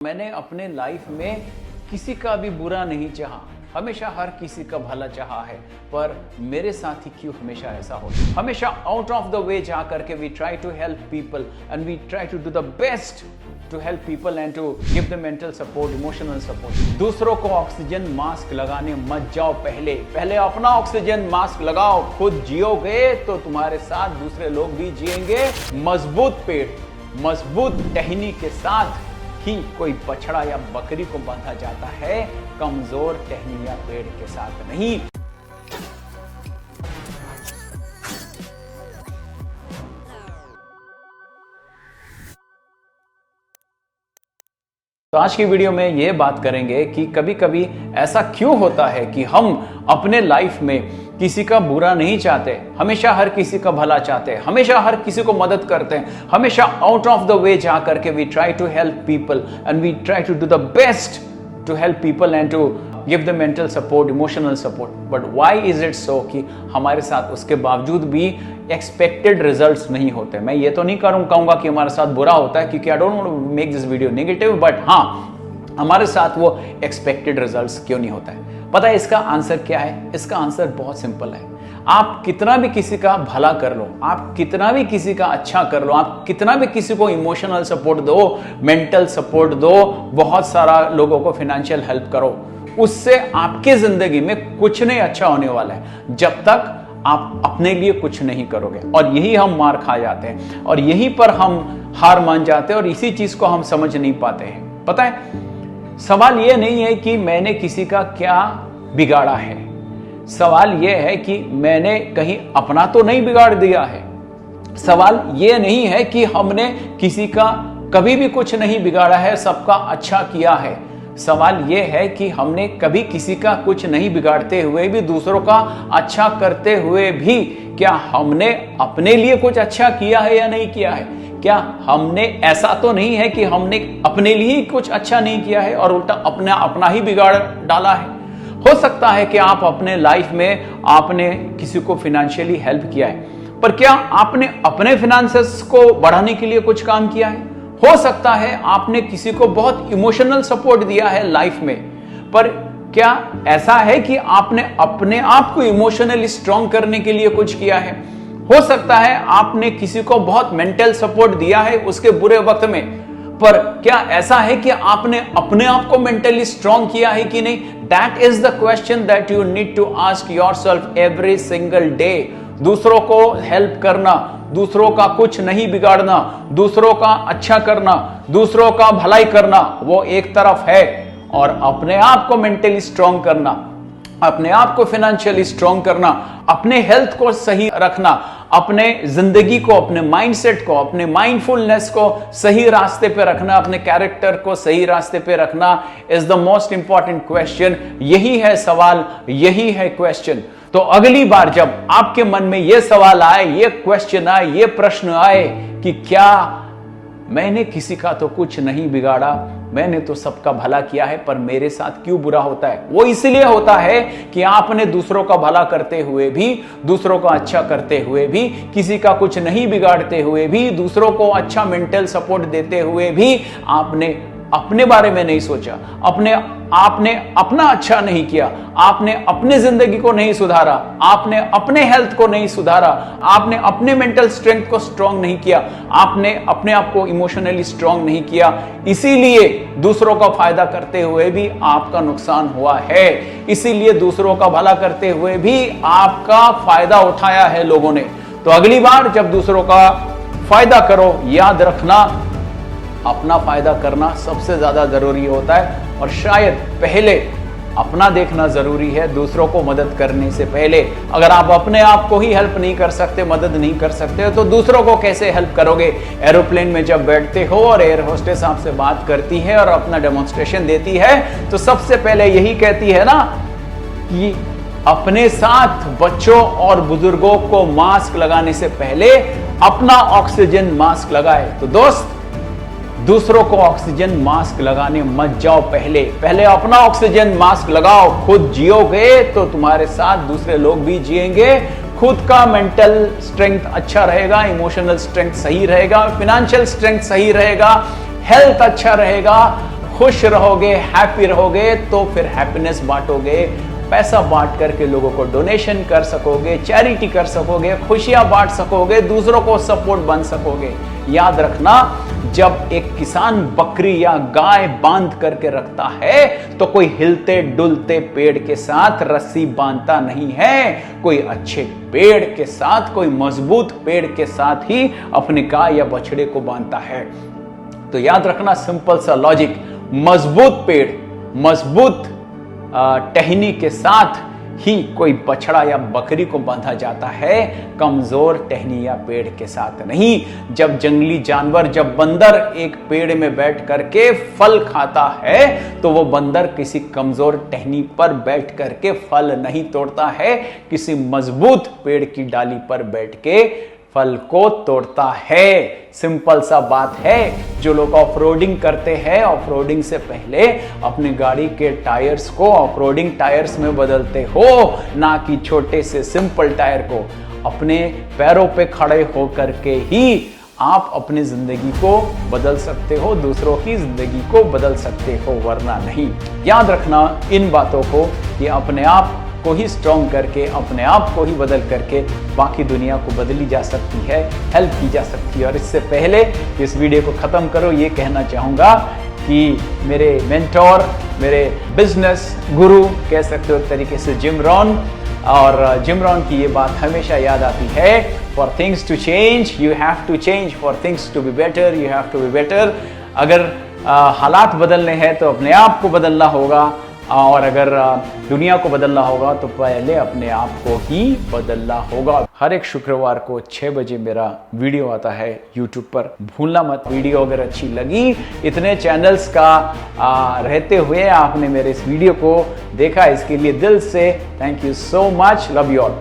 मैंने अपने लाइफ में किसी का भी बुरा नहीं चाहा, हमेशा हर किसी का भला चाहा है। पर मेरे साथ ही क्यों हमेशा ऐसा हो? हमेशा आउट ऑफ द वे जा करके we try to help people and we try to do the best to help people and to give the mental support, emotional support. दूसरों को ऑक्सीजन मास्क लगाने मत जाओ, पहले अपना ऑक्सीजन मास्क लगाओ। खुद जियोगे तो तुम्हारे साथ दूसरे लोग भी जिएंगे। मजबूत पेट, मजबूत टहनी के साथ ही कोई बछड़ा या बकरी को बांधा जाता है, कमजोर टहनी या पेड़ के साथ नहीं। तो आज की वीडियो में ये बात करेंगे कि कभी कभी ऐसा क्यों होता है कि हम अपने लाइफ में किसी का बुरा नहीं चाहते, हमेशा हर किसी का भला चाहते हैं, हमेशा हर किसी को मदद करते हैं, हमेशा आउट ऑफ द वे जा करके we try to help people and we try to do the best to help people and to give the mental support, emotional support. But why is it so कि हमारे साथ उसके बावजूद भी expected results नहीं होते? मैं ये तो नहीं कहूंगा कि हमारे साथ बुरा होता है, क्योंकि I don't want to make this video negative, but हाँ, हमारे साथ वो एक्सपेक्टेड रिजल्ट्स क्यों नहीं होता है? पता है इसका आंसर क्या है? इसका आंसर बहुत सिंपल है। आप कितना भी किसी का भला कर लो, आप कितना भी किसी का अच्छा कर लो, आप कितना भी किसी को इमोशनल सपोर्ट दो, मेंटल सपोर्ट दो, बहुत सारा लोगों को फाइनेंशियल हेल्प करो, उससे आपकी जिंदगी में कुछ नहीं अच्छा होने वाला है जब तक आप अपने लिए कुछ नहीं करोगे। और यही हम मार खा जाते हैं और यहीं पर हम हार मान जाते हैं और इसी चीज को हम समझ नहीं पाते हैं। पता है, सवाल यह नहीं है कि मैंने किसी का क्या बिगाड़ा है, सवाल यह है कि मैंने कहीं अपना तो नहीं बिगाड़ दिया है। सवाल यह नहीं है कि हमने किसी का कभी भी कुछ नहीं बिगाड़ा है, सबका अच्छा किया है। सवाल यह है कि हमने कभी किसी का कुछ नहीं बिगाड़ते हुए भी, दूसरों का अच्छा करते हुए भी, क्या हमने अपने लिए कुछ अच्छा किया है या नहीं किया है? क्या हमने, ऐसा तो नहीं है कि हमने अपने लिए ही कुछ अच्छा नहीं किया है और उल्टा अपना ही बिगाड़ डाला है। हो सकता है कि आप अपने लाइफ में आपने किसी को फाइनेंशियली हेल्प किया है, पर क्या आपने अपने फाइनेंसेस को बढ़ाने के लिए कुछ काम किया है? हो सकता है आपने किसी को बहुत इमोशनल सपोर्ट दिया है लाइफ में, पर क्या ऐसा है कि आपने अपने आप को इमोशनली स्ट्रांग करने के लिए कुछ किया है? हो सकता है आपने किसी को बहुत मेंटल सपोर्ट दिया है उसके बुरे वक्त में, पर क्या ऐसा है कि आपने अपने आप को मेंटली स्ट्रांग किया है कि नहीं? That is the question that you need to ask yourself every single day. दूसरों को हेल्प करना, दूसरों का कुछ नहीं बिगाड़ना, दूसरों का अच्छा करना, दूसरों का भलाई करना, वो एक तरफ है, और अपने आप को मेंटली स्ट्रांग करना, अपने आप को फाइनेंशियली स्ट्रांग करना, अपने हेल्थ को सही रखना, अपने जिंदगी को, अपने माइंडसेट को, अपने माइंडफुलनेस को सही रास्ते पे रखना, अपने कैरेक्टर को सही रास्ते पे रखना is the most important question. यही है सवाल, यही है क्वेश्चन। तो अगली बार जब आपके मन में यह सवाल आए, ये क्वेश्चन आए, ये प्रश्न आए कि क्या मैंने किसी का तो कुछ नहीं बिगाड़ा, मैंने तो सबका भला किया है, पर मेरे साथ क्यों बुरा होता है? वो इसलिए होता है कि आपने दूसरों का भला करते हुए भी, दूसरों का अच्छा करते हुए भी, किसी का कुछ नहीं बिगाड़ते हुए भी, दूसरों को अच्छा मेंटल सपोर्ट देते हुए भी आपने अपने बारे में नहीं सोचा, आपने अपना अच्छा नहीं किया, आपने अपने जिंदगी को नहीं सुधारा, आपने अपने हेल्थ को नहीं सुधारा, आपने अपने मेंटल स्ट्रेंथ को स्ट्रांग नहीं किया, आपने अपने आप को इमोशनली स्ट्रांग नहीं किया। इसीलिए दूसरों का फायदा करते हुए भी आपका नुकसान हुआ है, इसीलिए दूसरों का भला करते हुए भी आपका फायदा उठाया है लोगों ने। तो अगली बार जब दूसरों का फायदा करो, याद रखना अपना फायदा करना सबसे ज्यादा जरूरी होता है, और शायद पहले अपना देखना जरूरी है दूसरों को मदद करने से पहले। अगर आप अपने आप को ही हेल्प नहीं कर सकते, मदद नहीं कर सकते, तो दूसरों को कैसे हेल्प करोगे? एरोप्लेन में जब बैठते हो और एयर होस्टेस आपसे बात करती है और अपना डेमोन्स्ट्रेशन देती है, तो सबसे पहले यही कहती है ना कि अपने साथ बच्चों और बुजुर्गों को मास्क लगाने से पहले अपना ऑक्सीजन मास्क लगाए। तो दोस्त, दूसरों को ऑक्सीजन मास्क लगाने मत जाओ, पहले अपना ऑक्सीजन मास्क लगाओ। खुद जियोगे तो तुम्हारे साथ दूसरे लोग भी जिएंगे। खुद का मेंटल स्ट्रेंथ अच्छा रहेगा, इमोशनल स्ट्रेंथ सही रहेगा, फाइनेंशियल स्ट्रेंथ सही रहेगा, हेल्थ अच्छा रहेगा, खुश रहोगे, हैप्पी रहोगे, तो फिर हैप्पीनेस बांटोगे, पैसा बांट करके लोगों को डोनेशन कर सकोगे, चैरिटी कर सकोगे, खुशियां बांट सकोगे, दूसरों को सपोर्ट बन सकोगे। याद रखना, जब एक किसान बकरी या गाय बांध करके रखता है तो कोई हिलते डुलते पेड़ के साथ रस्सी बांधता नहीं है, कोई अच्छे पेड़ के साथ, कोई मजबूत पेड़ के साथ ही अपने गाय या बछड़े को बांधता है। तो याद रखना, सिंपल सा लॉजिक, मजबूत पेड़, मजबूत टहनी के साथ ही कोई बछड़ा या बकरी को बांधा जाता है, कमजोर टहनी या पेड़ के साथ नहीं। जब जंगली जानवर, जब बंदर एक पेड़ में बैठ करके फल खाता है तो वो बंदर किसी कमजोर टहनी पर बैठ करके फल नहीं तोड़ता है, किसी मजबूत पेड़ की डाली पर बैठ के फल को तोड़ता है। सिंपल सा बात है। जो लोग ऑफ रोडिंग करते हैं, ऑफ रोडिंग से पहले अपनी गाड़ी के टायर्स को ऑफ रोडिंग टायर्स में बदलते हो, ना कि छोटे से सिंपल टायर को। अपने पैरों पे खड़े हो करके ही आप अपनी जिंदगी को बदल सकते हो, दूसरों की जिंदगी को बदल सकते हो, वरना नहीं। याद रखना इन बातों को कि अपने आप को ही स्ट्रॉन्ग करके, अपने आप को ही बदल करके बाकी दुनिया को बदली जा सकती है, हेल्प की जा सकती है। और इससे पहले इस वीडियो को ख़त्म करो, ये कहना चाहूँगा कि मेरे मेंटोर, मेरे बिजनेस गुरु कह सकते हो एक तरीके से, जिम रॉन, और जिम रॉन की ये बात हमेशा याद आती है, for things to change you have to change, for things to be better you have to be better. अगर हालात बदलने हैं तो अपने आप को बदलना होगा, और अगर दुनिया को बदलना होगा तो पहले अपने आप को ही बदलना होगा। हर एक शुक्रवार को 6 बजे मेरा वीडियो आता है YouTube पर, भूलना मत। वीडियो अगर अच्छी लगी, इतने चैनल्स का रहते हुए आपने मेरे इस वीडियो को देखा, इसके लिए दिल से thank you so much, love you all.